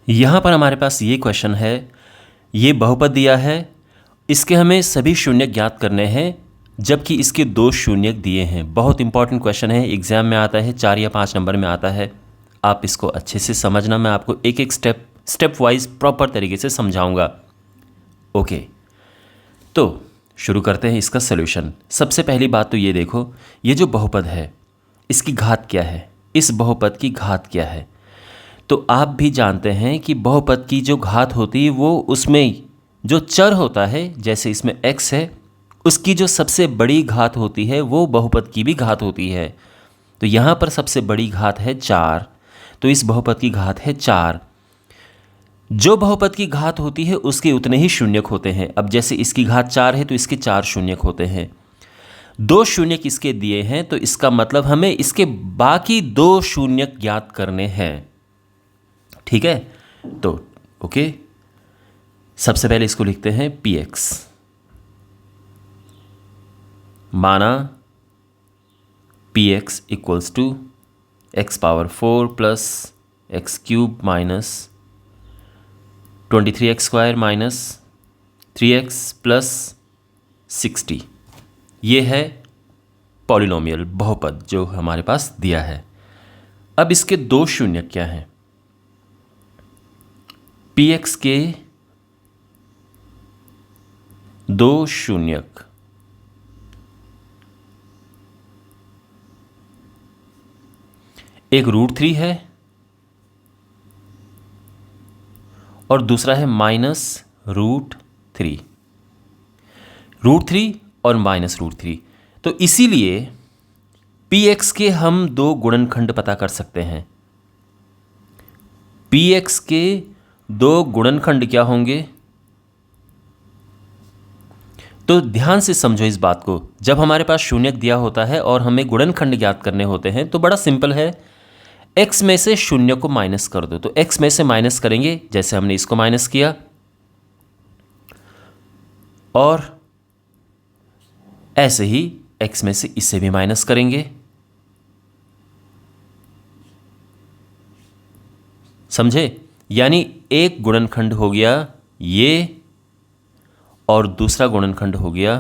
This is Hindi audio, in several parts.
यहाँ पर हमारे पास ये क्वेश्चन है, ये बहुपद दिया है, इसके हमें सभी शून्य ज्ञात करने हैं जबकि इसके 2 शून्य दिए हैं। बहुत इंपॉर्टेंट क्वेश्चन है, एग्जाम में आता है, 4 या 5 नंबर में आता है। आप इसको अच्छे से समझना, मैं आपको एक एक स्टेप वाइज प्रॉपर तरीके से समझाऊंगा। ओके, तो शुरू करते हैं इसका सलूशन। सबसे पहली बात तो ये देखो, ये जो बहुपद है इसकी घात क्या है, इस बहुपद की घात क्या है। तो आप भी जानते हैं कि बहुपद की जो घात होती है वो उसमें जो चर होता है, जैसे इसमें x है, उसकी जो सबसे बड़ी घात होती है वो बहुपद की भी घात होती है। तो यहाँ पर सबसे बड़ी घात है 4, तो इस बहुपद की घात है 4। जो बहुपद की घात होती है उसके उतने ही शून्यक होते हैं। अब जैसे इसकी घात 4 है तो इसके 4 शून्यक होते हैं। 2 शून्यक इसके दिए हैं, तो इसका मतलब हमें इसके बाकी 2 शून्यक ज्ञात करने हैं। ठीक है, तो ओके, सबसे पहले इसको लिखते हैं px। माना px equals to x power 4 plus X cube minus 23x square minus 3x plus 60। ये है पॉलिनोमियल बहुपद जो हमारे पास दिया है। अब इसके 2 शून्यक क्या हैं? px के 2 शून्यक, एक √3 है और दूसरा है -√3। √3 और -√3, तो इसीलिए px के हम 2 गुणनखंड पता कर सकते हैं। px के 2 गुणनखंड क्या होंगे? तो ध्यान से समझो इस बात को। जब हमारे पास शून्यक दिया होता है और हमें गुणनखंड ज्ञात करने होते हैं तो बड़ा सिंपल है, x में से शून्य को माइनस कर दो। तो x में से माइनस करेंगे, जैसे हमने इसको माइनस किया, और ऐसे ही x में से इसे भी माइनस करेंगे। समझे? यानी एक गुणनखंड हो गया ये और दूसरा गुणनखंड हो गया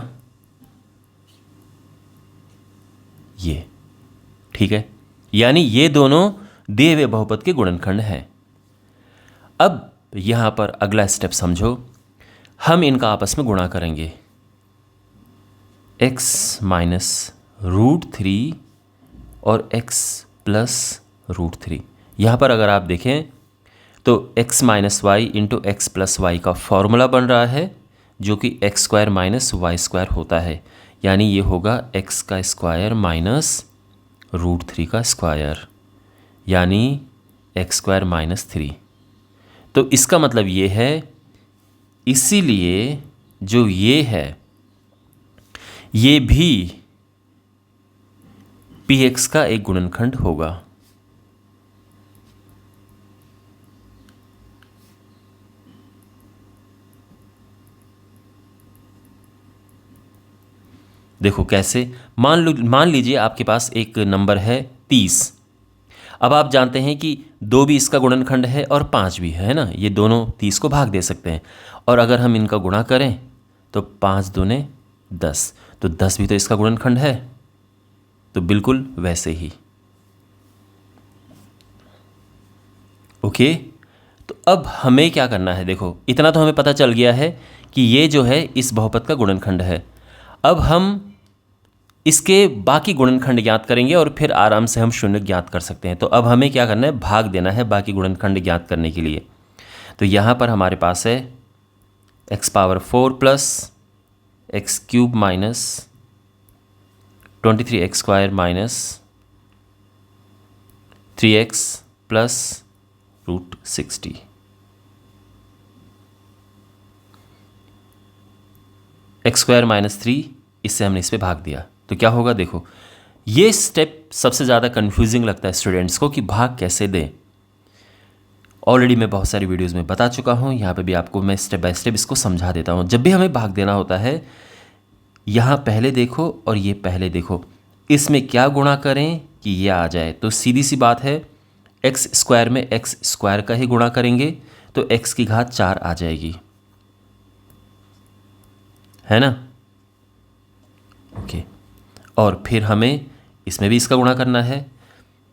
ये। ठीक है, यानी ये दोनों दिए हुए बहुपद के गुणनखंड हैं। अब यहां पर अगला स्टेप समझो, हम इनका आपस में गुणा करेंगे। x माइनस √3 और x प्लस √3। यहां पर अगर आप देखें तो x minus Y into X plus Y का फॉर्मूला बन रहा है, जो कि X square minus Y square होता है। यानी ये होगा x का स्क्वायर माइनस √3 का स्क्वायर, यानी एक्स स्क्वायर माइनस 3। तो इसका मतलब ये है, इसीलिए जो ये है ये भी px का एक गुणनखंड होगा। देखो कैसे, मान लीजिए आपके पास एक नंबर है 30। अब आप जानते हैं कि 2 भी इसका गुणनखंड है और 5 भी है ना, ये दोनों 30 को भाग दे सकते हैं। और अगर हम इनका गुणा करें तो 5 दूने 10, तो 10 भी तो इसका गुणनखंड है। तो बिल्कुल वैसे ही। ओके, तो अब हमें क्या करना है? देखो इतना तो हमें पता चल गया है कि ये जो है इस बहुपद का गुणनखंड है। अब हम इसके बाकी गुणनखंड ज्ञात करेंगे और फिर आराम से हम शून्य ज्ञात कर सकते हैं। तो अब हमें क्या करना है? भाग देना है बाकी गुणनखंड ज्ञात करने के लिए। तो यहाँ पर हमारे पास है x power 4 plus X cube minus 23x square minus 3x plus √60। X square minus 3, इससे हमने इस पर भाग दिया तो क्या होगा? देखो ये स्टेप सबसे ज़्यादा कंफ्यूजिंग लगता है स्टूडेंट्स को कि भाग कैसे दें। ऑलरेडी मैं बहुत सारी वीडियोस में बता चुका हूँ, यहाँ पे भी आपको मैं स्टेप बाय स्टेप इसको समझा देता हूँ। जब भी हमें भाग देना होता है, यहाँ पहले देखो और ये पहले देखो, इसमें क्या गुणा करें कि ये आ जाए। तो सीधी सी बात है, एक्स स्क्वायर में एक्स स्क्वायर का ही गुणा करेंगे तो एक्स की घात 4 आ जाएगी, है ना। ओके, और फिर हमें इसमें भी इसका गुणा करना है,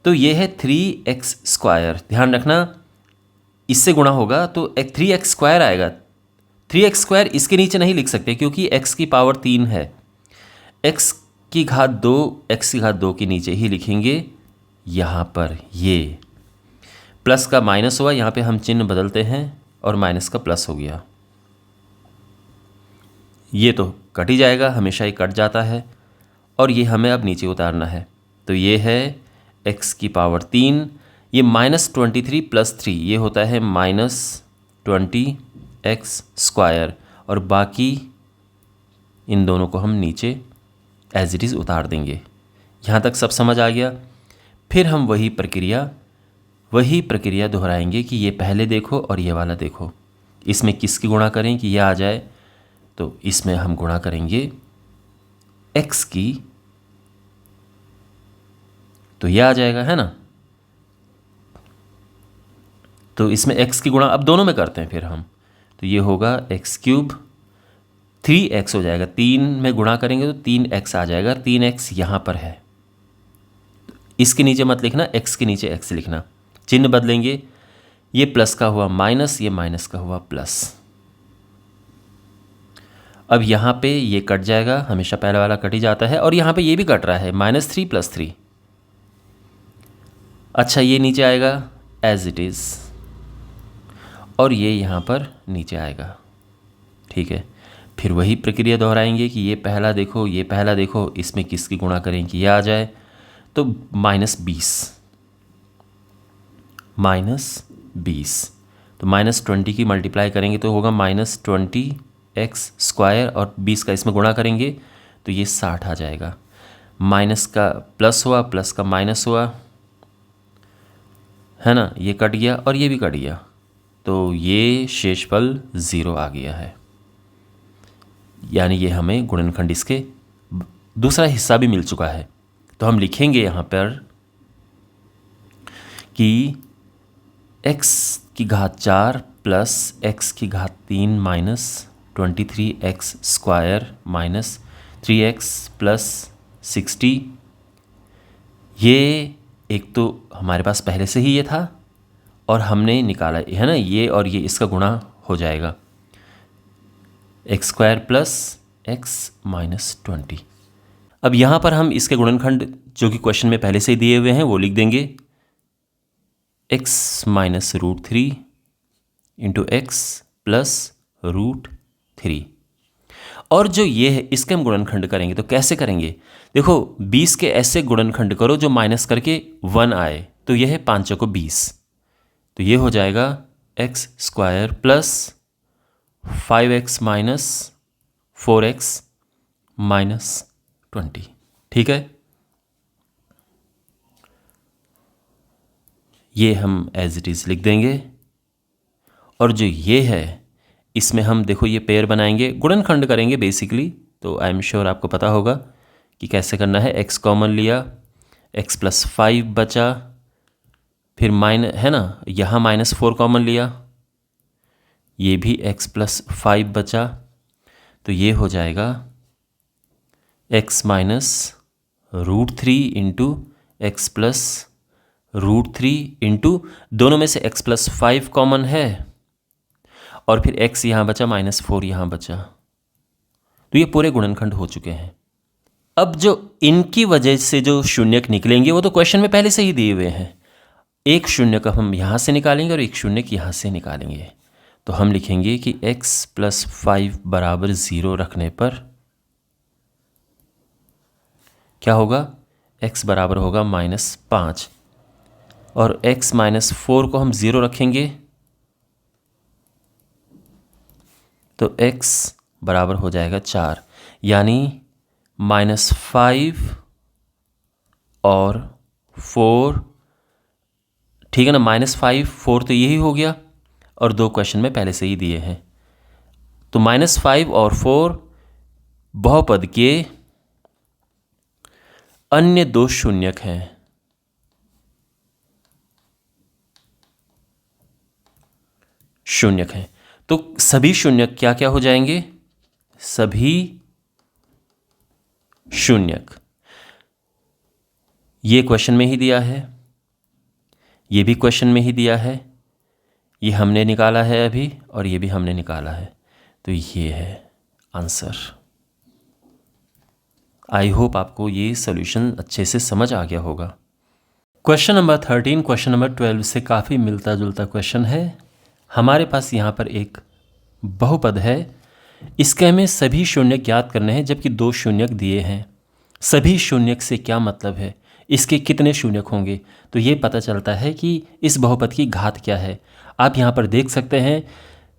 तो ये है 3x स्क्वायर। ध्यान रखना इससे गुणा होगा तो 3x स्क्वायर आएगा। 3x स्क्वायर इसके नीचे नहीं लिख सकते क्योंकि x की पावर 3 है। x की घात 2, x की घात 2 के नीचे ही लिखेंगे। यहाँ पर ये प्लस का माइनस हुआ, यहाँ पे हम चिन्ह बदलते हैं और माइनस का प्लस हो गया। ये तो कट ही जाएगा, हमेशा ही कट जाता है। और ये हमें अब नीचे उतारना है, तो ये है x की पावर 3, ये -23 + 3 ये होता है -20x स्क्वायर, और बाकी इन दोनों को हम नीचे एज इट इज़ उतार देंगे। यहाँ तक सब समझ आ गया। फिर हम वही प्रक्रिया दोहराएंगे कि ये पहले देखो और ये वाला देखो। इसमें किसकी गुणा करें कि यह आ जाए, तो इसमें हम गुणा करेंगे x की, तो यह आ जाएगा, है ना। तो इसमें x की गुणा अब दोनों में करते हैं फिर हम, तो ये होगा x³ 3x हो जाएगा। 3 में गुणा करेंगे तो 3x आ जाएगा। 3x यहाँ पर है, इसके नीचे मत लिखना, x के नीचे x लिखना। चिन्ह बदलेंगे, ये प्लस का हुआ माइनस, ये माइनस का हुआ प्लस। अब यहाँ पे ये कट जाएगा, हमेशा पहले वाला कट ही जाता है, और यहाँ पे ये भी कट रहा है, -3 + 3। अच्छा, ये नीचे आएगा एज इट इज़, और ये यहाँ पर नीचे आएगा, ठीक है। फिर वही प्रक्रिया दोहराएंगे कि ये पहला देखो, ये पहला देखो, इसमें किसकी गुणा करें कि यह आ जाए, तो -20 तो -20 की मल्टीप्लाई करेंगे तो होगा -20x स्क्वायर, और 20 का इसमें गुणा करेंगे तो ये 60 आ जाएगा। माइनस का प्लस हुआ, प्लस का माइनस हुआ, है ना, ये कट गया और ये भी कट गया, तो ये शेषफल 0 आ गया है। यानी ये हमें गुणनखंड इसके दूसरा हिस्सा भी मिल चुका है। तो हम लिखेंगे यहाँ पर कि x की घात 4 + x की घात 3 -23x स्क्वायर -3x + 60। ये एक तो हमारे पास पहले से ही ये था और हमने निकाला है ना, ये और ये इसका गुणा हो जाएगा, x² + x -20। अब यहाँ पर हम इसके गुणनखंड जो कि क्वेश्चन में पहले से ही दिए हुए हैं वो लिख देंगे, x -√3 × x + √3। और जो ये है इसके हम गुणनखंड करेंगे तो कैसे करेंगे, देखो 20 के ऐसे गुणनखंड करो जो माइनस करके 1 आए, तो यह है 5 को 20, तो ये हो जाएगा x² + 5x - 4x - 20, ठीक है। ये हम एज इट इज़ लिख देंगे। और जो ये है इसमें हम देखो ये पेयर बनाएंगे, गुणनखंड करेंगे बेसिकली, तो आई एम श्योर आपको पता होगा कि कैसे करना है। x कॉमन लिया, x + 5 बचा, फिर है ना, यहाँ -4 कॉमन लिया, ये भी x + 5 बचा, तो ये हो जाएगा x -√3 × x + √3 दोनों में से x + 5 कॉमन है, और फिर x यहाँ बचा, -4 यहाँ बचा, तो ये पूरे गुणनखंड हो चुके हैं। अब जो इनकी वजह से जो शून्यक निकलेंगे वो तो क्वेश्चन में पहले से ही दिए हुए हैं। एक शून्यक हम यहाँ से निकालेंगे और एक शून्यक यहाँ से निकालेंगे, तो हम लिखेंगे कि x + 5 = 0 रखने पर क्या होगा, x बराबर होगा -5, और x -4 को हम 0 रखेंगे तो x बराबर हो जाएगा 4, यानी -5 और 4, ठीक है ना, -5 4 तो यही हो गया, और 2 क्वेश्चन में पहले से ही दिए हैं, तो -5 और 4 बहुपद के अन्य 2 शून्यक हैं। शून्यक हैं। तो सभी शून्यक क्या क्या हो जाएंगे? सभी शून्यक। ये क्वेश्चन में ही दिया है, ये भी क्वेश्चन में ही दिया है, ये हमने निकाला है अभी और ये भी हमने निकाला है। तो ये है आंसर। आई होप आपको ये सॉल्यूशन अच्छे से समझ आ गया होगा। क्वेश्चन नंबर 13 क्वेश्चन नंबर 12 से काफ़ी मिलता जुलता क्वेश्चन है। हमारे पास यहाँ पर एक बहुपद है, इसके हमें सभी शून्यक ज्ञात करने हैं जबकि 2 शून्यक दिए हैं। सभी शून्यक से क्या मतलब है, इसके कितने शून्यक होंगे? तो ये पता चलता है कि इस बहुपद की घात क्या है। आप यहाँ पर देख सकते हैं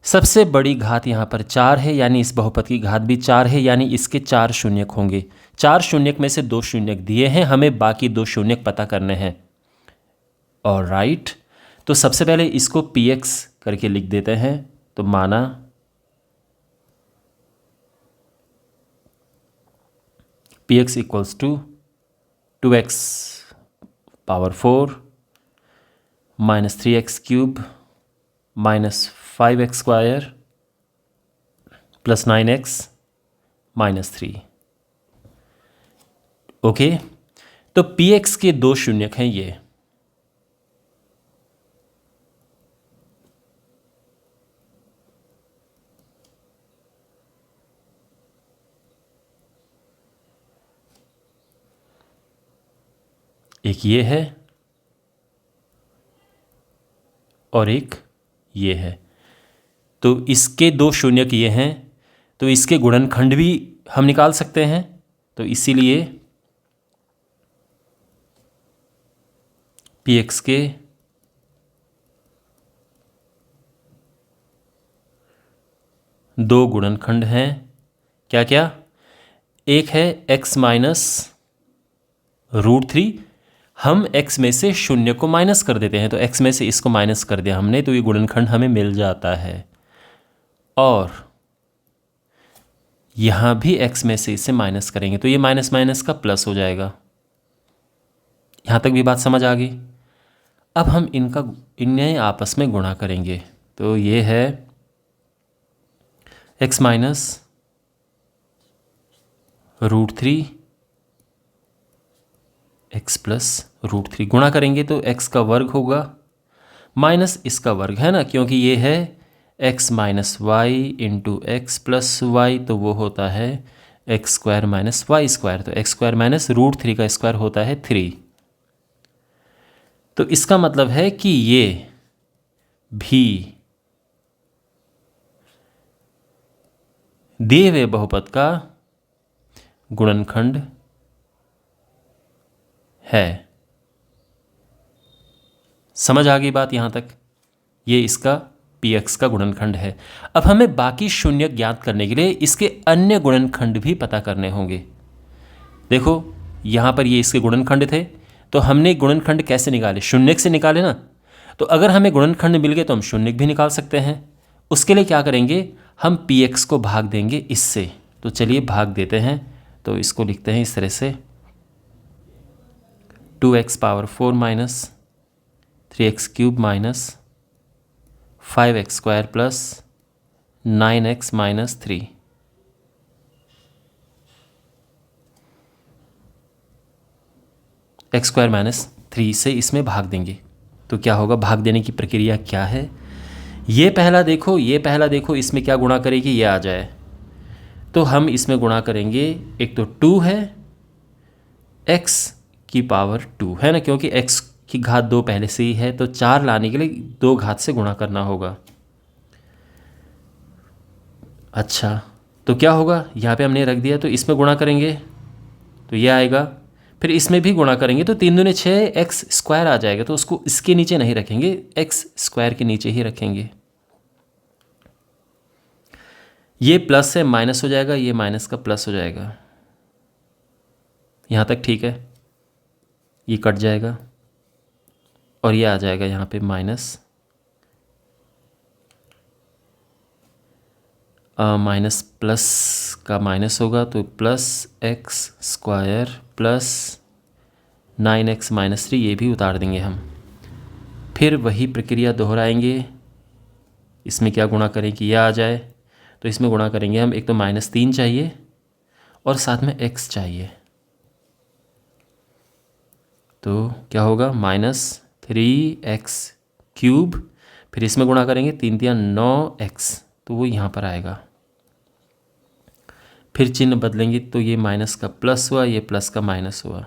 सबसे बड़ी घात यहाँ पर 4 है, यानी इस बहुपद की घात भी 4 है, यानी इसके 4 शून्यक होंगे। 4 शून्यक में से 2 शून्यक दिए हैं, हमें बाकी 2 शून्यक पता करने हैं। और राइट, तो सबसे पहले इसको px करके लिख देते हैं। तो माना px equals to 2x power 4 minus 3x cube minus 5x square plus 9x minus 3। Okay, तो px के 2 शून्यक हैं ये। एक ये है और एक ये है। तो इसके 2 शून्यक ये हैं, तो इसके गुणनखंड भी हम निकाल सकते हैं। तो इसीलिए px के दो गुणनखंड हैं। क्या क्या? एक है x माइनस √3, हम x में से शून्य को माइनस कर देते हैं, तो x में से इसको माइनस कर दिया हमने, तो ये गुणनखंड हमें मिल जाता है। और यहाँ भी x में से इसे माइनस करेंगे तो ये माइनस माइनस का प्लस हो जाएगा। यहाँ तक भी बात समझ आ गई? अब हम इन्हें आपस में गुणा करेंगे। तो ये है x माइनस √3 x प्लस √3 गुणा करेंगे तो x का वर्ग होगा माइनस इसका वर्ग, है ना, क्योंकि ये है x minus Y into X plus Y, तो वो होता है X square minus Y square. तो एक्स स्क्वायर माइनस √3 का स्क्वायर होता है 3। तो इसका मतलब है कि ये भी दिए हुए बहुपद का गुणनखंड है। समझ आ गई बात यहाँ तक? ये इसका px का गुणनखंड है। अब हमें बाकी शून्यक ज्ञात करने के लिए इसके अन्य गुणनखंड भी पता करने होंगे। देखो यहाँ पर ये इसके गुणनखंड थे, तो हमने गुणनखंड कैसे निकाले? शून्यक से निकाले ना। तो अगर हमें गुणनखंड मिल गए तो हम शून्यक भी निकाल सकते हैं। उसके लिए क्या करेंगे, हम px को भाग देंगे इससे। तो चलिए भाग देते हैं। तो इसको लिखते हैं इस तरह से 2x power 4 minus 3x cube minus 5x square plus 9x minus 3। X square minus 3 से इसमें भाग देंगे तो क्या होगा? भाग देने की प्रक्रिया क्या है? ये पहला देखो, ये पहला देखो, इसमें क्या गुणा करेगी? ये आ जाए तो हम इसमें गुणा करेंगे। एक तो 2 है, x की पावर 2 है ना, क्योंकि x की घात 2 पहले से ही है, तो 4 लाने के लिए 2 घात से गुणा करना होगा। अच्छा, तो क्या होगा? यहाँ पे हमने रख दिया, तो इसमें गुणा करेंगे तो ये आएगा। फिर इसमें भी गुणा करेंगे तो 3 दूने 6 एक्स स्क्वायर आ जाएगा। तो उसको इसके नीचे नहीं रखेंगे, एक्स स्क्वायर के नीचे ही रखेंगे। ये प्लस से माइनस हो जाएगा, ये माइनस का प्लस हो जाएगा। यहाँ तक ठीक है? ये कट जाएगा और ये आ जाएगा यहाँ पे माइनस माइनस प्लस का माइनस होगा, तो plus x square plus 9x minus 3, ये भी उतार देंगे हम। फिर वही प्रक्रिया दोहराएंगे, इसमें क्या गुणा करें कि यह आ जाए, तो इसमें गुणा करेंगे हम, एक तो -3 चाहिए और साथ में x चाहिए, तो क्या होगा -3x³, फिर इसमें गुणा करेंगे 3 × 9x, तो वो यहाँ पर आएगा। फिर चिन्ह बदलेंगे तो ये माइनस का प्लस हुआ, ये प्लस का माइनस हुआ,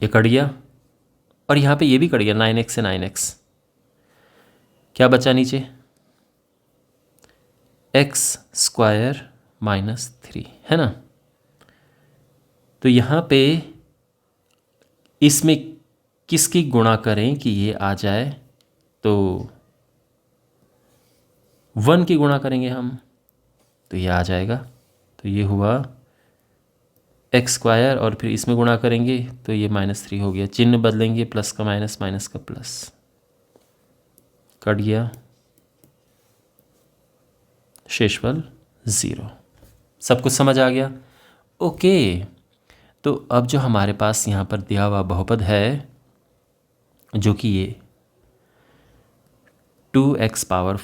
ये कट गया और यहाँ पे ये भी कट गया, 9x से 9x, क्या बचा नीचे, x² -3 है ना। तो यहाँ पे इसमें किसकी गुणा करें कि ये आ जाए, तो 1 की गुणा करेंगे हम, तो ये आ जाएगा। तो ये हुआ x² और फिर इसमें गुणा करेंगे तो ये -3 हो गया, चिन्ह बदलेंगे, प्लस का माइनस, माइनस का प्लस, कट गया, शेषफल 0। सब कुछ समझ आ गया? ओके। तो अब जो हमारे पास यहाँ पर दिया हुआ बहुपद है, जो कि ये 2x⁴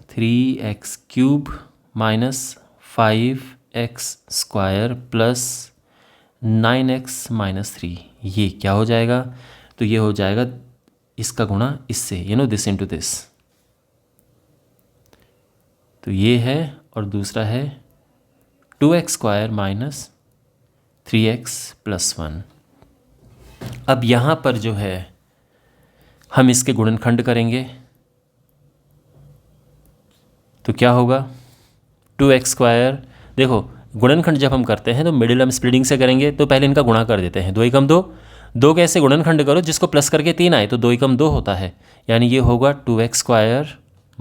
-3x³ -5x² + 9x -3, ये क्या हो जाएगा, तो ये हो जाएगा इसका गुणा इससे, दिस इंटू दिस, तो ये है और दूसरा है 2x² -3x + 1। अब यहाँ पर जो है हम इसके गुणनखंड करेंगे, तो क्या होगा 2x², देखो गुणनखंड जब हम करते हैं तो मिडिल हम स्प्लिटिंग से करेंगे, तो पहले इनका गुणा कर देते हैं, 2 × 2, 2 कैसे गुणनखंड करो जिसको प्लस करके 3 आए, तो 2 × 2 होता है, यानी ये होगा 2x² -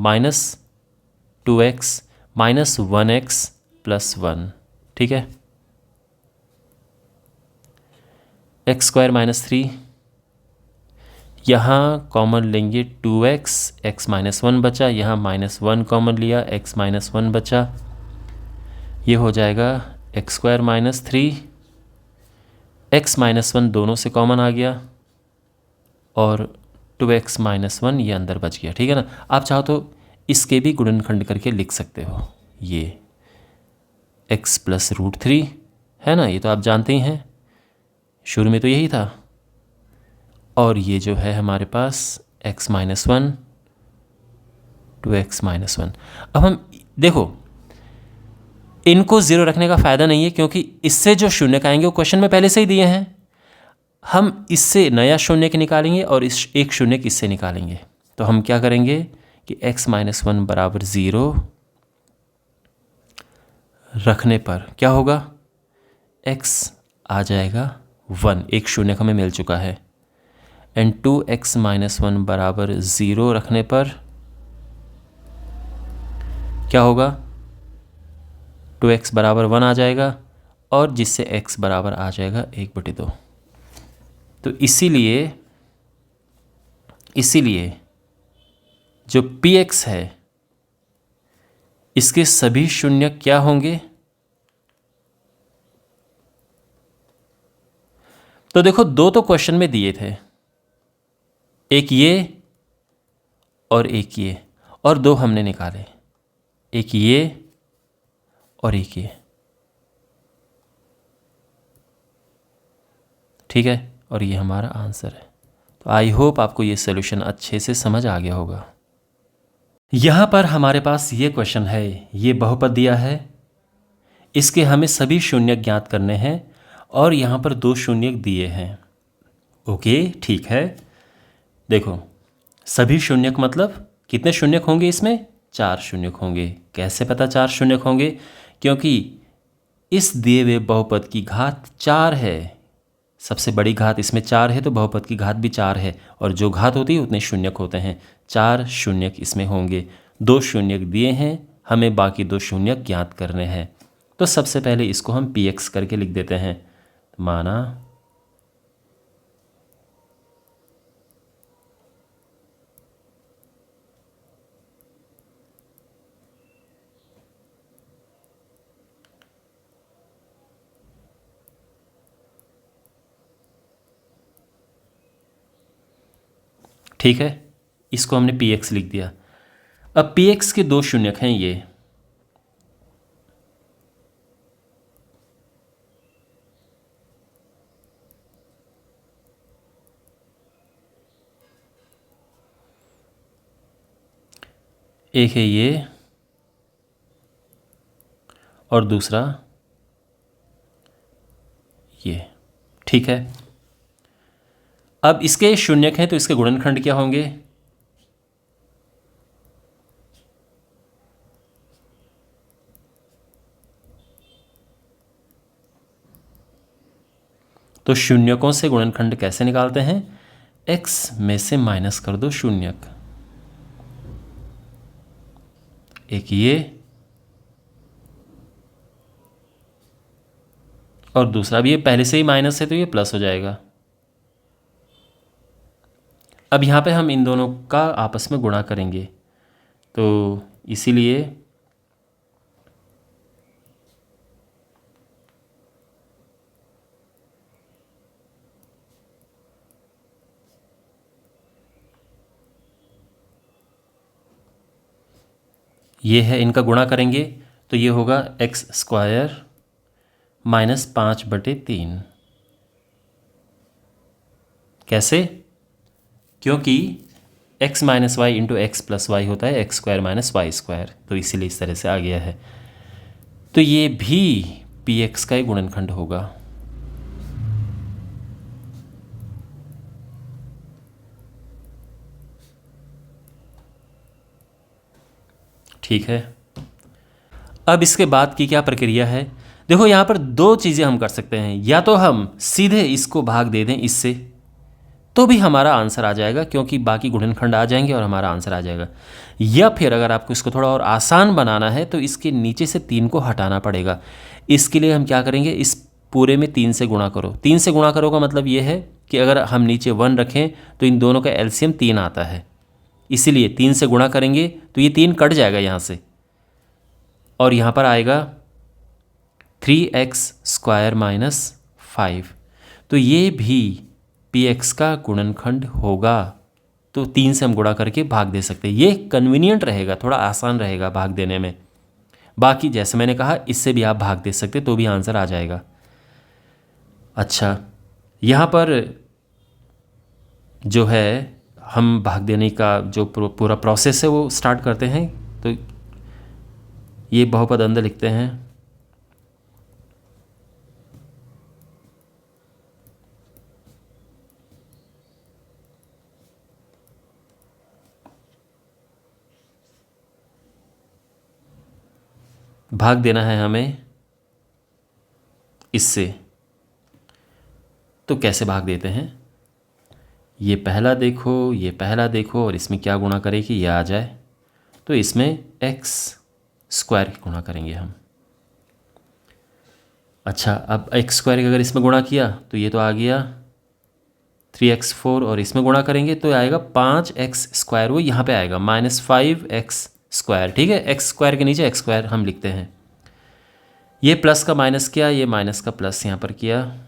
2x -1x + 1, ठीक है। x² - 3, यहाँ कॉमन लेंगे 2x, x -1 बचा, यहाँ -1 कॉमन लिया, x -1 बचा, ये हो जाएगा x² - 3, x -1 दोनों से कॉमन आ गया और 2x -1 ये अंदर बच गया, ठीक है ना। आप चाहो तो इसके भी गुणनखंड करके लिख सकते हो, ये x + √3 है ना, ये तो आप जानते ही हैं, शुरू में तो यही था, और ये जो है हमारे पास x -1, 2x -1। अब हम देखो इनको 0 रखने का फ़ायदा नहीं है, क्योंकि इससे जो शून्य आएंगे वो क्वेश्चन में पहले से ही दिए हैं, हम इससे नया शून्य निकालेंगे और इस एक शून्य इससे निकालेंगे। तो हम क्या करेंगे कि x -1 = 0 रखने पर क्या होगा, x आ जाएगा 1, एक शून्य हमें मिल चुका है, एंड 2x -1 = 0 रखने पर क्या होगा, 2x = 1 आ जाएगा और जिससे x बराबर आ जाएगा 1/2। तो इसीलिए जो px है इसके सभी शून्य क्या होंगे, तो देखो 2 तो क्वेश्चन में दिए थे, एक ये और एक ये, और 2 हमने निकाले, एक ये और एक ये, ठीक है, और ये हमारा आंसर है। तो आई होप आपको ये सॉल्यूशन अच्छे से समझ आ गया होगा। यहाँ पर हमारे पास ये क्वेश्चन है, ये बहुपद दिया है, इसके हमें सभी शून्य ज्ञात करने हैं और यहाँ पर 2 शून्य दिए हैं। ओके ठीक है, देखो सभी शून्यक मतलब कितने शून्यक होंगे इसमें, 4 शून्यक होंगे। कैसे पता 4 शून्यक होंगे, क्योंकि इस दिए हुए बहुपद की घात 4 है, सबसे बड़ी घात इसमें 4 है, तो बहुपद की घात भी 4 है, और जो घात होती है उतने शून्यक होते हैं, 4 शून्यक इसमें होंगे। 2 शून्यक दिए हैं, हमें बाकी 2 शून्यक ज्ञात करने हैं। तो सबसे पहले इसको हम px करके लिख देते हैं, माना ठीक है, इसको हमने पी एक्स लिख दिया। अब पी एक्स के दो शून्यक हैं ये, एक है ये और दूसरा ये, ठीक है। अब इसके शून्यक हैं तो इसके गुणनखंड क्या होंगे? तो शून्यकों से गुणनखंड कैसे निकालते हैं? x में से माइनस कर दो शून्यक, एक ये और दूसरा भी, ये पहले से ही माइनस है तो ये प्लस हो जाएगा। अब यहाँ पे हम इन दोनों का आपस में गुणा करेंगे, तो इसीलिए ये है, इनका गुणा करेंगे तो ये होगा एक्स स्क्वायर माइनस 5/3। कैसे? क्योंकि x minus Y into X plus Y होता है X square minus Y square, तो इसीलिए इस तरह से आ गया है। तो ये भी पी एक्स का ही गुणनखंड होगा। ठीक है। अब इसके बाद की क्या प्रक्रिया है? देखो यहाँ पर दो चीज़ें हम कर सकते हैं, या तो हम सीधे इसको भाग दे दें इससे, तो भी हमारा आंसर आ जाएगा क्योंकि बाकी गुणनखंड आ जाएंगे और हमारा आंसर आ जाएगा। या फिर अगर आपको इसको थोड़ा और आसान बनाना है तो इसके नीचे से 3 को हटाना पड़ेगा। इसके लिए हम क्या करेंगे, इस पूरे में 3 से गुणा करो। 3 से गुणा करो का मतलब ये है कि अगर हम नीचे 1 रखें तो इन दोनों का एलसीएम 3 आता है, इसीलिए 3 से गुणा करेंगे तो ये 3 कट जाएगा यहाँ से और यहाँ पर आएगा 3x स्क्वायर माइनस 5। तो ये भी पी एक्स का गुणनखंड होगा। तो 3 से हम गुणा करके भाग दे सकते हैं, ये कन्वीनियंट रहेगा, थोड़ा आसान रहेगा भाग देने में। बाकी जैसे मैंने कहा इससे भी आप भाग दे सकते तो भी आंसर आ जाएगा। अच्छा, यहाँ पर जो है हम भाग देने का जो पूरा प्रोसेस है वो स्टार्ट करते हैं। तो ये बहुपद अंदर लिखते हैं, भाग देना है हमें इससे। तो कैसे भाग देते हैं? ये पहला देखो, ये पहला देखो और इसमें क्या गुणा करें कि ये आ जाए, तो इसमें एक्स स्क्वायर गुणा करेंगे हम। अच्छा, अब एक्स स्क्वायर अगर इसमें गुणा किया तो ये तो आ गया 3x4 और इसमें गुणा करेंगे तो आएगा 5x स्क्वायर, वो यहाँ पे आएगा -5x स्क्वायर। ठीक है, एक्स स्क्वायर के नीचे एक्स स्क्वायर हम लिखते हैं। ये प्लस का माइनस किया, ये माइनस का प्लस यहाँ पर किया,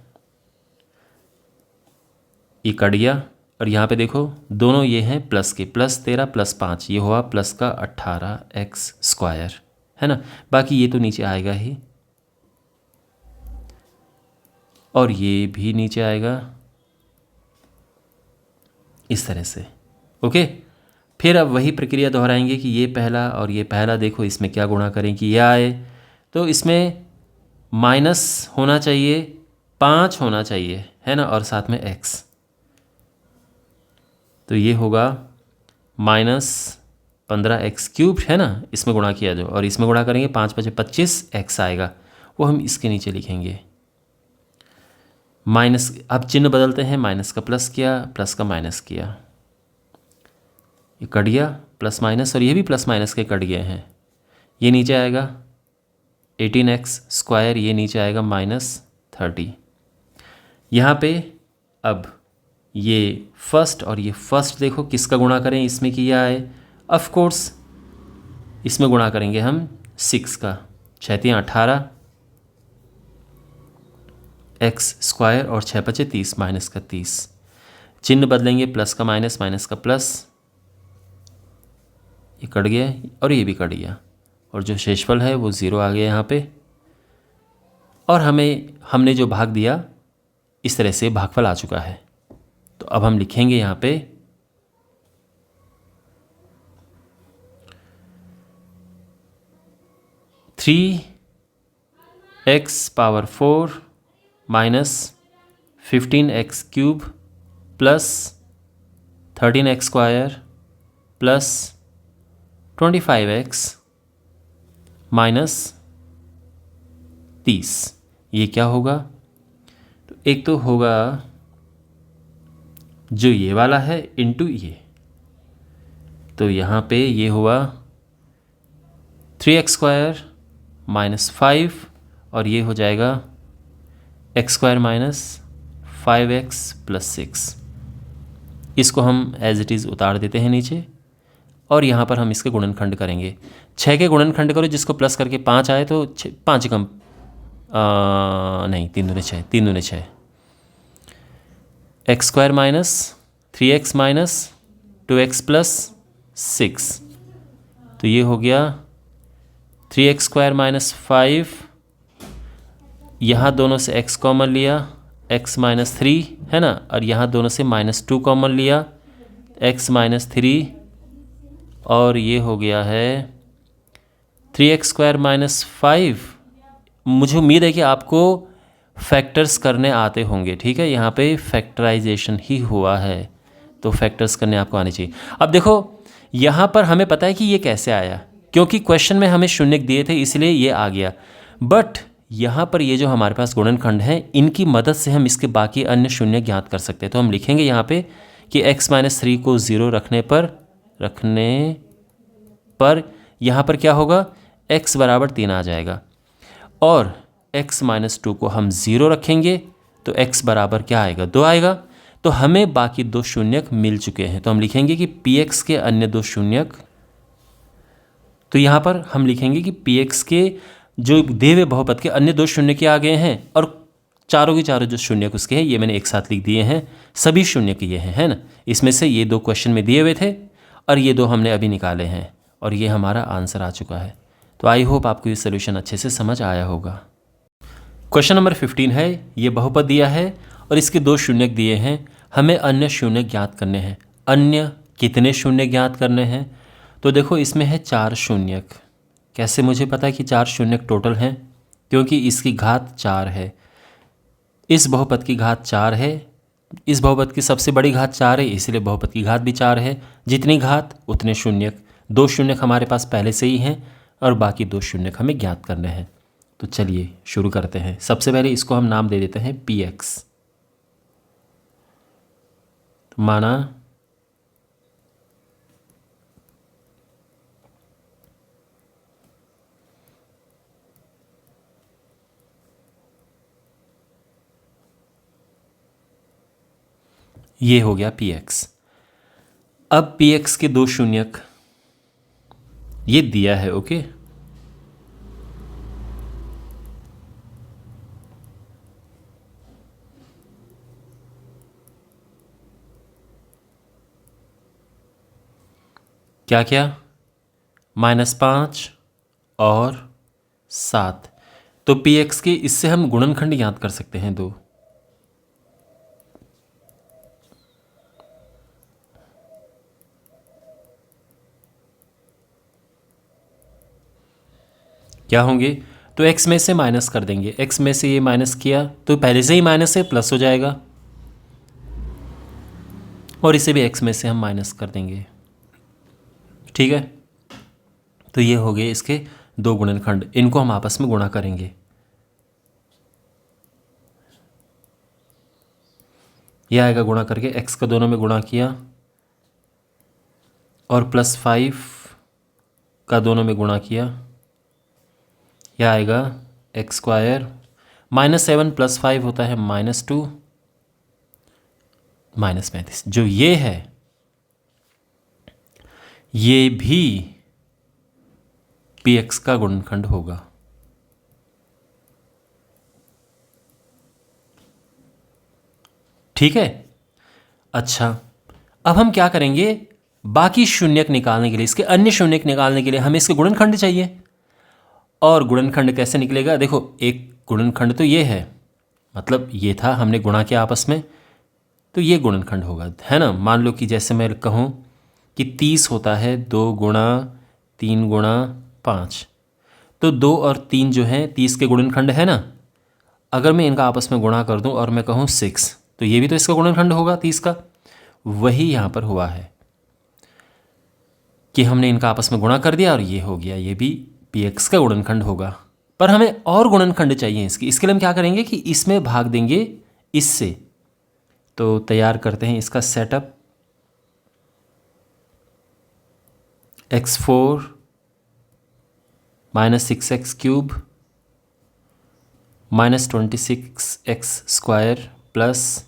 ये कट गया और यहाँ पे देखो दोनों ये हैं प्लस के, +13 + 5, ये हुआ प्लस का 18x स्क्वायर, है ना। बाकी ये तो नीचे आएगा ही और ये भी नीचे आएगा इस तरह से। ओके, फिर अब वही प्रक्रिया दोहराएंगे कि ये पहला और ये पहला देखो इसमें क्या गुणा करें कि ये आए, तो इसमें माइनस होना चाहिए, 5 होना चाहिए, है ना, और साथ में x, तो ये होगा -15x³ है ना, इसमें गुणा किया जो, और इसमें गुणा करेंगे 5 × 5 = 25x आएगा, वो हम इसके नीचे लिखेंगे। माइनस, अब चिन्ह बदलते हैं, माइनस का प्लस किया, प्लस का माइनस किया, ये कट गया प्लस माइनस और ये भी प्लस माइनस के कट गए हैं। ये नीचे आएगा 18x स्क्वायर, ये नीचे आएगा -30। यहाँ पे अब ये फर्स्ट और ये फर्स्ट देखो किसका गुणा करें इसमें कि यह आए, ऑफ कोर्स इसमें गुणा करेंगे हम 6 का, 6 × 18 एक्स स्क्वायर और 6 × 5 = 30, माइनस का 30। चिन्ह बदलेंगे, प्लस का माइनस, माइनस का प्लस, ये कट गया और ये भी कट गया, और जो शेषफल है वो 0 आ गया यहाँ पे। और हमने जो भाग दिया इस तरह से भागफल आ चुका है। तो अब हम लिखेंगे यहाँ पे 3x⁴ minus 15x³ plus 13x² plus 25x minus 30। ये क्या होगा? तो एक तो होगा जो ये वाला है इंटू ये, तो यहाँ पे ये हुआ 3x² माइनस 5 और ये हो जाएगा x² माइनस 5x प्लस 6। इसको हम एज इट इज़ उतार देते हैं नीचे और यहाँ पर हम इसके गुणनखंड करेंगे। 6 के गुणनखंड करो जिसको प्लस करके 5 आए तो 5 कम नहीं 3 दूने 6, 3 दूने 6, x² minus 3x minus 2x plus 6, तो ये हो गया 3x² माइनस 5, यहाँ दोनों से x कॉमन लिया, x माइनस 3 है ना, और यहाँ दोनों से -2 कॉमन लिया, x माइनस 3, और ये हो गया है 3x² माइनस 5। मुझे उम्मीद है कि आपको फैक्टर्स करने आते होंगे, ठीक है। यहाँ पे फैक्टराइजेशन ही हुआ है तो फैक्टर्स करने आपको आने चाहिए। अब देखो यहाँ पर हमें पता है कि ये कैसे आया, क्योंकि क्वेश्चन में हमें शून्य दिए थे इसलिए ये आ गया। बट यहाँ पर ये जो हमारे पास गुणनखंड हैं इनकी मदद से हम इसके बाकी अन्य शून्य ज्ञात कर सकते हैं। तो हम लिखेंगे यहाँ पे कि x माइनस 3 को 0 रखने पर यहाँ पर क्या होगा, x बराबर 3 आ जाएगा, और x माइनस 2 को हम 0 रखेंगे तो x बराबर क्या आएगा, 2 आएगा। तो हमें बाकी 2 शून्यक मिल चुके हैं। तो हम लिखेंगे कि px के अन्य 2 शून्यक, तो यहाँ पर हम लिखेंगे कि px के जो दिए हुए बहुपद के अन्य 2 शून्य के आ गए हैं, और चारों के चारों जो शून्यक उसके हैं ये मैंने एक साथ लिख दिए हैं, सभी शून्य के ये हैं, है ना। इसमें से ये 2 क्वेश्चन में दिए हुए थे और ये 2 हमने अभी निकाले हैं, और ये हमारा आंसर आ चुका है। तो आई होप आपको ये सोल्यूशन अच्छे से समझ आया होगा। क्वेश्चन नंबर 15 है, ये बहुपद दिया है और इसके 2 शून्यक दिए हैं, हमें अन्य शून्य ज्ञात करने हैं। अन्य कितने शून्य ज्ञात करने हैं? तो देखो इसमें है 4 शून्यक। कैसे मुझे पता है कि 4 शून्यक टोटल हैं? क्योंकि इसकी घात 4 है, इस बहुपद की घात 4 है, इस बहुपद की सबसे बड़ी घात 4 है, इसलिए बहुपद की घात भी 4 है। जितनी घात उतने शून्यक। 2 शून्यक हमारे पास पहले से ही हैं और बाकी 2 शून्यक हमें ज्ञात करने हैं। तो चलिए शुरू करते हैं। सबसे पहले इसको हम नाम दे देते हैं px। तो माना ये हो गया px। अब px के 2 शून्यक ये दिया है, ओके। क्या क्या? -5 और 7। तो px के इससे हम गुणनखंड याद कर सकते हैं 2। क्या होंगे? तो x में से माइनस कर देंगे, x में से ये माइनस किया तो पहले से ही माइनस है, प्लस हो जाएगा, और इसे भी x में से हम माइनस कर देंगे, ठीक है। तो ये हो गए इसके 2 गुणनखंड, इनको हम आपस में गुणा करेंगे। ये आएगा गुणा करके, x का दोनों में गुणा किया, और +5 का दोनों में गुणा किया, यह आएगा x²। -7 + 5 होता है -2, -35। जो ये है ये भी px का गुणनखंड होगा। ठीक है। अच्छा, अब हम क्या करेंगे, बाकी शून्यक निकालने के लिए, इसके अन्य शून्यक निकालने के लिए हमें इसके गुणनखंड चाहिए। और गुणनखंड कैसे निकलेगा? देखो, एक गुणनखंड तो ये है, मतलब ये था, हमने गुणा किया आपस में, तो ये गुणनखंड होगा, है ना। मान लो कि जैसे मैं कहूँ कि 30 होता है 2 गुणा 3 गुणा 5, तो 2 और 3 जो हैं 30 के गुणनखंड है ना। अगर मैं इनका आपस में गुणा कर दूं और मैं कहूँ 6, तो ये भी तो इसका गुणनखंड होगा 30 का। वही यहाँ पर हुआ है कि हमने इनका आपस में गुणा कर दिया और ये हो गया, ये भी px का गुणनखंड होगा। पर हमें और गुणनखंड चाहिए इसके लिए हम क्या करेंगे कि इसमें भाग देंगे इससे। तो तैयार करते हैं इसका setup. x4 minus 6x cube minus 26x square plus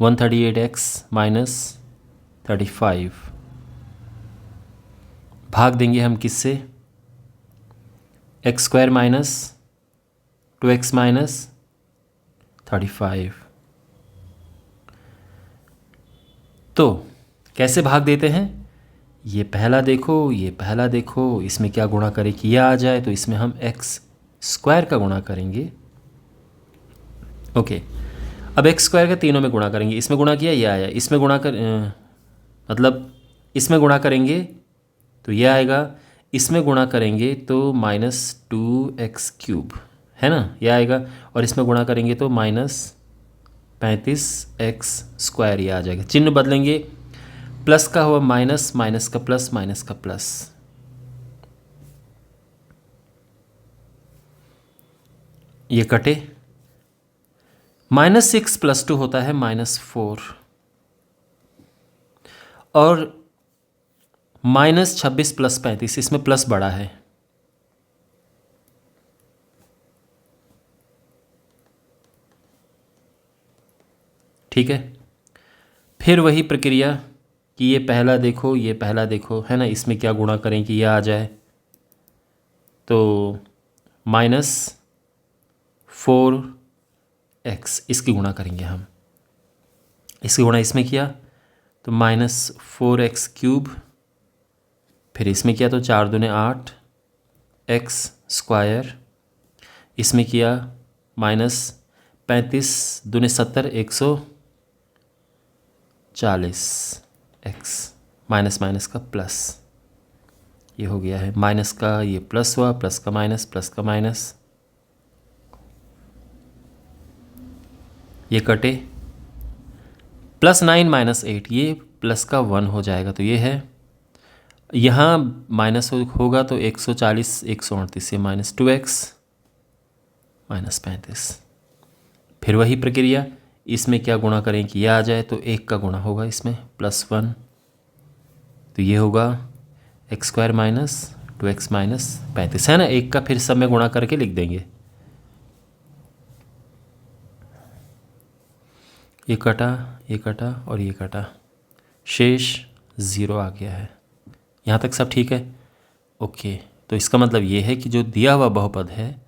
138x minus 35। भाग देंगे हम किससे? x square minus 2x minus 35। तो कैसे भाग देते हैं? ये पहला देखो, ये पहला देखो, इसमें क्या गुणा करें कि यह आ जाए, तो इसमें हम x स्क्वायर का गुणा करेंगे। ओके, अब x स्क्वायर का तीनों में गुणा करेंगे। इसमें गुणा किया, ये आया, इसमें गुणा कर मतलब इसमें गुणा करेंगे तो ये आएगा, इसमें गुणा करेंगे तो माइनस 2x क्यूब, है ना, ये आएगा। और इसमें गुणा करेंगे तो माइनस 35x स्क्वायर, ये आ जाएगा। चिन्ह बदलेंगे, प्लस का हुआ माइनस, माइनस का प्लस, माइनस का प्लस। ये कटे, -6 + 2 होता है -4, और -26 + 35, इसमें प्लस बड़ा है। ठीक है, फिर वही प्रक्रिया कि ये पहला देखो, ये पहला देखो, है ना, इसमें क्या गुणा करें कि यह आ जाए, तो -4x, इसकी गुणा करेंगे हम। इसकी गुणा इसमें किया तो -4x क्यूब, फिर इसमें किया तो 4 दूने 8 x स्क्वायर, इसमें किया -35 दूने 70 140 x, माइनस माइनस का प्लस, ये हो गया है। माइनस का ये प्लस हुआ, प्लस का माइनस, प्लस का माइनस, ये कटे, +9 - 8, ये प्लस का 1 हो जाएगा, तो ये है। यहाँ माइनस होगा तो 140 138, ये -2x -35। फिर वही प्रक्रिया, इसमें क्या गुणा करें कि यह आ जाए, तो 1 का गुणा होगा इसमें +1, तो ये होगा x square minus 2x minus 35, है ना। 1 का फिर सब में गुणा करके लिख देंगे। ये कटा, ये कटा और ये कटा, शेष 0 आ गया है। यहाँ तक सब ठीक है? ओके, तो इसका मतलब ये है कि जो दिया हुआ बहुपद है,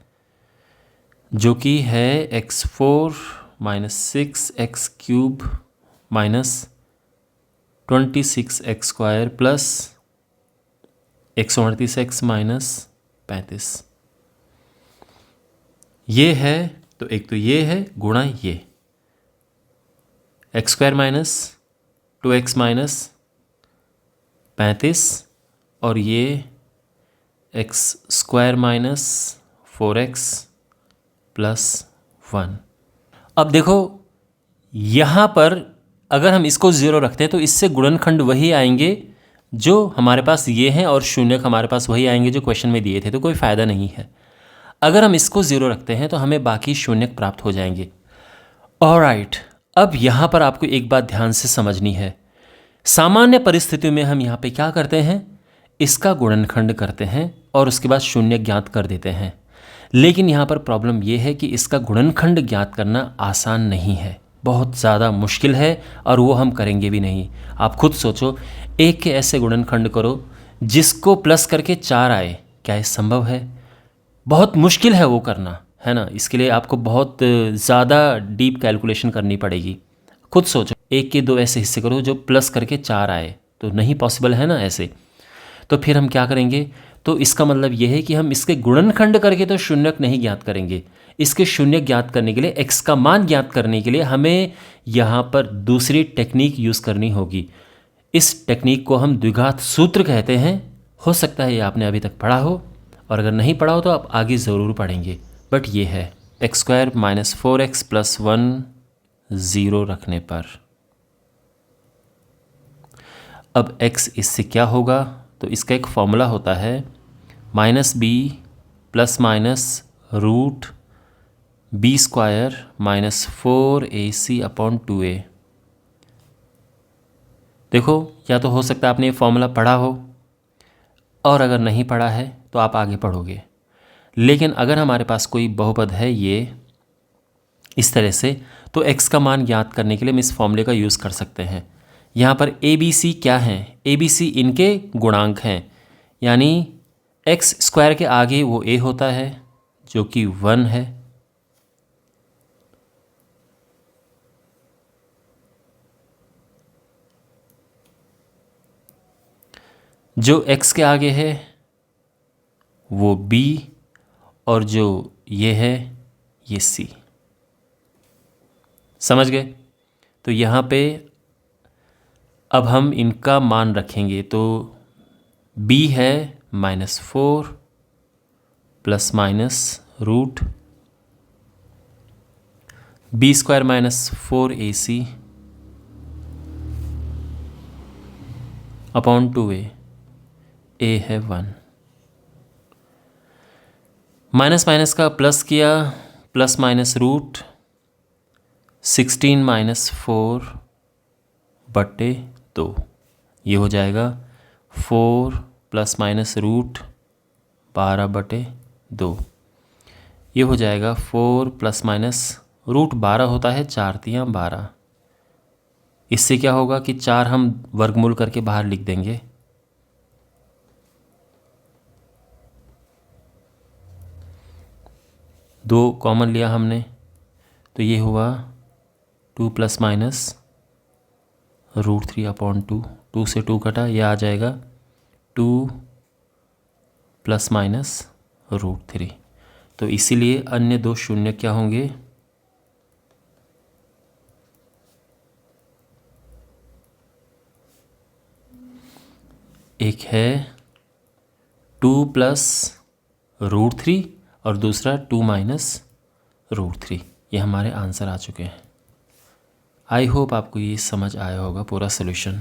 जो कि है x4 - 6x cube minus 26x square plus 138x minus 35, ये है। तो एक तो ये है गुणा ये x square minus 2x minus 35, और ये x square minus 4x plus 1। अब देखो, यहाँ पर अगर हम इसको 0 रखते हैं तो इससे गुणनखंड वही आएंगे जो हमारे पास ये हैं, और शून्यक हमारे पास वही आएंगे जो क्वेश्चन में दिए थे, तो कोई फ़ायदा नहीं है। अगर हम इसको 0 रखते हैं तो हमें बाकी शून्यक प्राप्त हो जाएंगे। ऑलराइट, अब यहाँ पर आपको एक बात ध्यान से समझनी है। सामान्य परिस्थितियों में हम यहाँ पे क्या करते हैं, इसका गुणनखंड करते हैं और उसके बाद शून्य ज्ञात कर देते हैं। लेकिन यहाँ पर प्रॉब्लम ये है कि इसका गुणनखंड ज्ञात करना आसान नहीं है, बहुत ज़्यादा मुश्किल है, और वो हम करेंगे भी नहीं। आप खुद सोचो, एक के ऐसे गुणनखंड करो जिसको प्लस करके 4 आए, क्या ये संभव है? बहुत मुश्किल है वो करना, है ना। इसके लिए आपको बहुत ज़्यादा डीप कैलकुलेशन करनी पड़ेगी। खुद सोचो, एक के 2 ऐसे हिस्से करो जो प्लस करके 4 आए, तो नहीं पॉसिबल है ना ऐसे। तो फिर हम क्या करेंगे, तो इसका मतलब ये है कि हम इसके गुणनखंड करके तो शून्यक नहीं ज्ञात करेंगे। इसके शून्य ज्ञात करने के लिए, x का मान ज्ञात करने के लिए हमें यहाँ पर दूसरी टेक्निक यूज़ करनी होगी। इस टेक्निक को हम द्विघात सूत्र कहते हैं। हो सकता है ये आपने अभी तक पढ़ा हो, और अगर नहीं पढ़ा हो तो आप आगे ज़रूर पढ़ेंगे। बट ये है x² - 4x + 1 0 रखने पर। अब x इससे क्या होगा, तो इसका एक फॉर्मूला होता है -b ± √b² - 4ac/2a। देखो, या तो हो सकता है आपने ये फॉर्मूला पढ़ा हो, और अगर नहीं पढ़ा है तो आप आगे पढ़ोगे। लेकिन अगर हमारे पास कोई बहुपद है ये इस तरह से, तो x का मान ज्ञात करने के लिए हम इस फॉर्मूले का यूज़ कर सकते हैं। यहाँ पर ABC क्या हैं, ABC इनके गुणांक हैं, यानी x² के आगे वो a होता है जो कि 1 है, जो x के आगे है वो b, और जो ये है ये c। समझ गए? तो यहाँ पे अब हम इनका मान रखेंगे, तो b है -4 ± √b² - 4ac/2a, a है 1। माइनस माइनस का प्लस किया, +- √16 - 4/2, ये हो जाएगा 4 ± √12/2। ये हो जाएगा 4 ± √12 होता है 4×3 12। इससे क्या होगा कि 4 हम वर्गमूल करके बाहर लिख देंगे, दो कॉमन लिया हमने, तो ये हुआ 2 ± √3/2। 2 से 2 कटा, यह आ जाएगा 2 ± √3। तो इसीलिए अन्य दो शून्य क्या होंगे, एक है 2 + √3 और दूसरा 2 - √3। ये हमारे आंसर आ चुके हैं। आई होप आपको ये समझ आया होगा पूरा सॉल्यूशन।